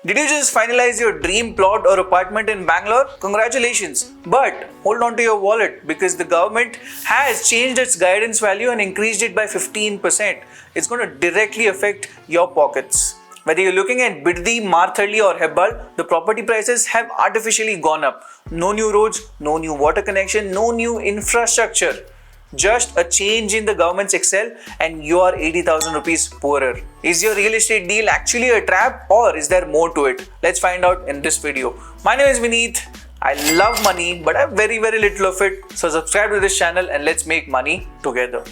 Did you just finalize your dream plot or apartment in Bangalore? Congratulations! But hold on to your wallet because the government has changed its guidance value and increased it by 15%. It's going to directly affect your pockets. Whether you're looking at Biddi, Marthali or Hebbal, the property prices have artificially gone up. No new roads, no new water connection, no new infrastructure. Just a change in the government's Excel and you are 80,000 rupees poorer. Is your real estate deal actually a trap or is there more to it? Let's find out in this video. My name is Vineet. I love money but I have very little of it. So subscribe to this channel and let's make money together.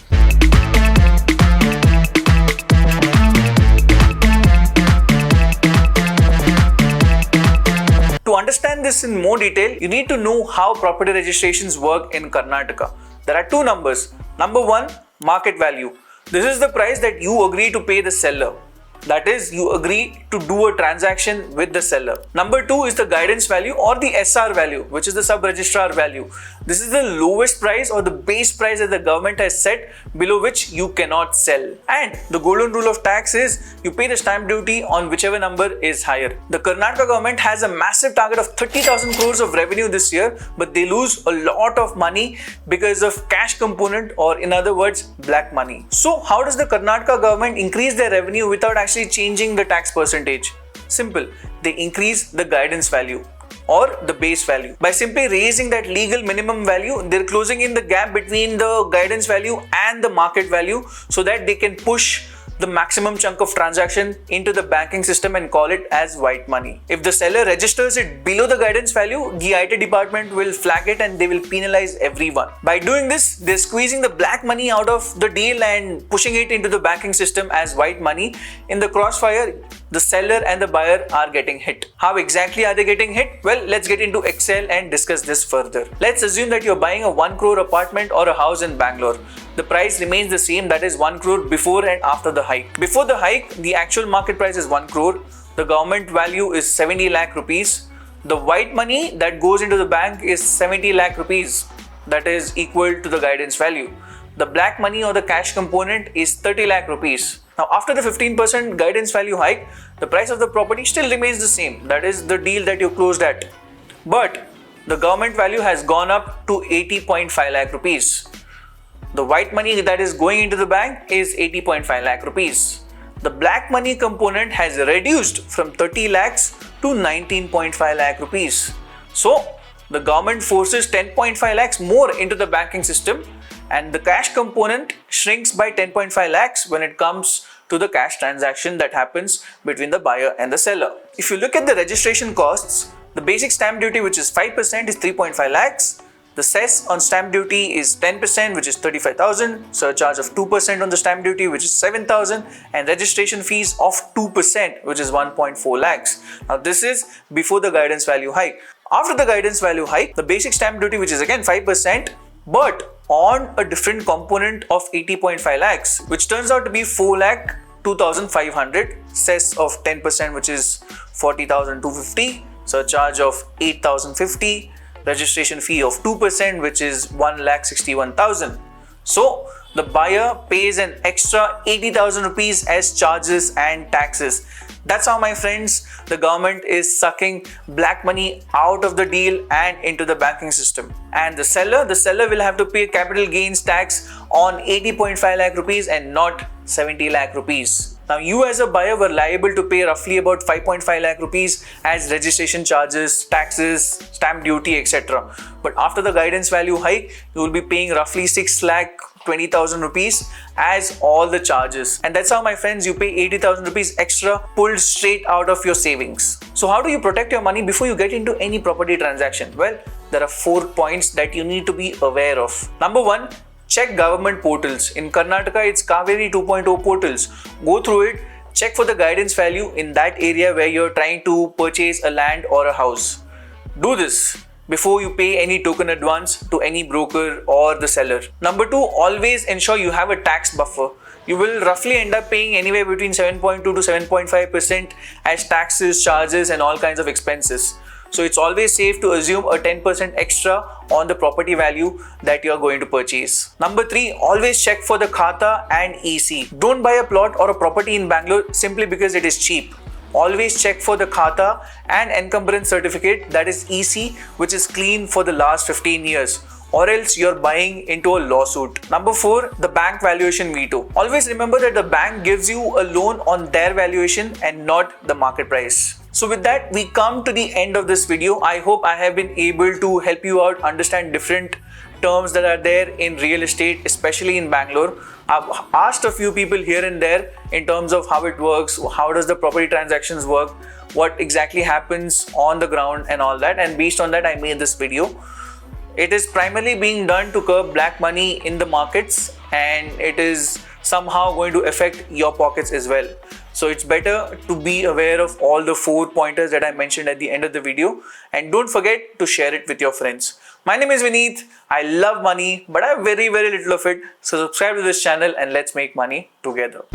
To understand this in more detail, you need to know how property registrations work in Karnataka. There are two numbers. Number one, market value. This is the price that you agree to pay the seller. That is, you agree to do a transaction with the seller. Number two is the guidance value or the SR value, which is the sub-registrar value. This is the lowest price or the base price that the government has set below which you cannot sell. And the golden rule of tax is you pay the stamp duty on whichever number is higher. The Karnataka government has a massive target of 30,000 crores of revenue this year, but they lose a lot of money because of cash component or in other words, black money. So how does the Karnataka government increase their revenue without actually changing the tax percentage? Simple. They increase the guidance value or the base value. By simply raising that legal minimum value, they're closing in the gap between the guidance value and the market value so that they can push the maximum chunk of transaction into the banking system and call it as white money. If the seller registers it below the guidance value, the IT department will flag it and they will penalize everyone. By doing this, they're squeezing the black money out of the deal and pushing it into the banking system as white money. In the crossfire, the seller and the buyer are getting hit. How exactly are they getting hit? Well, let's get into Excel and discuss this further. Let's assume that you're buying a 1 crore apartment or a house in Bangalore. The price remains the same, that is 1 crore before and after the hike. Before the hike, the actual market price is 1 crore. The government value is 70 lakh rupees. The white money that goes into the bank is 70 lakh rupees. That is equal to the guidance value. The black money or the cash component is 30 lakh rupees. Now, after the 15% guidance value hike, the price of the property still remains the same. That is the deal that you closed at. But the government value has gone up to 80.5 lakh rupees. The white money that is going into the bank is 80.5 lakh rupees. The black money component has reduced from 30 lakhs to 19.5 lakh rupees. So, the government forces 10.5 lakhs more into the banking system and the cash component shrinks by 10.5 lakhs when it comes to the cash transaction that happens between the buyer and the seller. If you look at the registration costs, the basic stamp duty, which is 5%, is 3.5 lakhs. The Cess on stamp duty is 10%, which is 35,000. Surcharge of 2% on the stamp duty, which is 7,000. And registration fees of 2%, which is 1.4 lakhs. Now, this is before the guidance value hike. After the guidance value hike, the basic stamp duty, which is again 5%, but on a different component of 80.5 lakhs, which turns out to be 4 lakh 2,500. Cess of 10%, which is 40,250. Surcharge of 8,050. Registration fee of 2%, which is 1,61,000. So the buyer pays an extra 80,000 rupees as charges and taxes. That's how, my friends, the government is sucking black money out of the deal and into the banking system. And the seller will have to pay capital gains tax on 80.5 lakh rupees and not 70 lakh rupees. Now, you as a buyer were liable to pay roughly about 5.5 lakh rupees as registration charges, taxes, stamp duty, etc. But after the guidance value hike, you will be paying roughly 6 lakh 20,000 rupees as all the charges. And that's how, my friends, you pay 80,000 rupees extra pulled straight out of your savings. So how do you protect your money before you get into any property transaction? Well, there are 4 points that you need to be aware of. Number one, check government portals. In Karnataka, it's Kaveri 2.0 portals. Go through it, check for the guidance value in that area where you're trying to purchase a land or a house. Do this before you pay any token advance to any broker or the seller. Number two, always ensure you have a tax buffer. You will roughly end up paying anywhere between 7.2 to 7.5% as taxes, charges and all kinds of expenses. So it's always safe to assume a 10% extra on the property value that you are going to purchase. Number three, always check for the Khata and EC. Don't buy a plot or a property in Bangalore simply because it is cheap. Always check for the khata and encumbrance certificate, that is EC, which is clean for the last 15 years, or else you're buying into a lawsuit. Number 4, the bank valuation veto. Always remember that the bank gives you a loan on their valuation and not the market price. So with that, we come to the end of this video. I hope I have been able to help you out understand different terms that are there in real estate, especially in Bangalore. I've asked a few people here and there in terms of how it works, how does the property transactions work, what exactly happens on the ground and all that, and based on that I made this video. It is primarily being done to curb black money in the markets, and it is somehow going to affect your pockets as well. So it's better to be aware of all the 4 pointers that I mentioned at the end of the video, and don't forget to share it with your friends. My name is Vineet. I love money, but I have very little of it. So subscribe to this channel and let's make money together.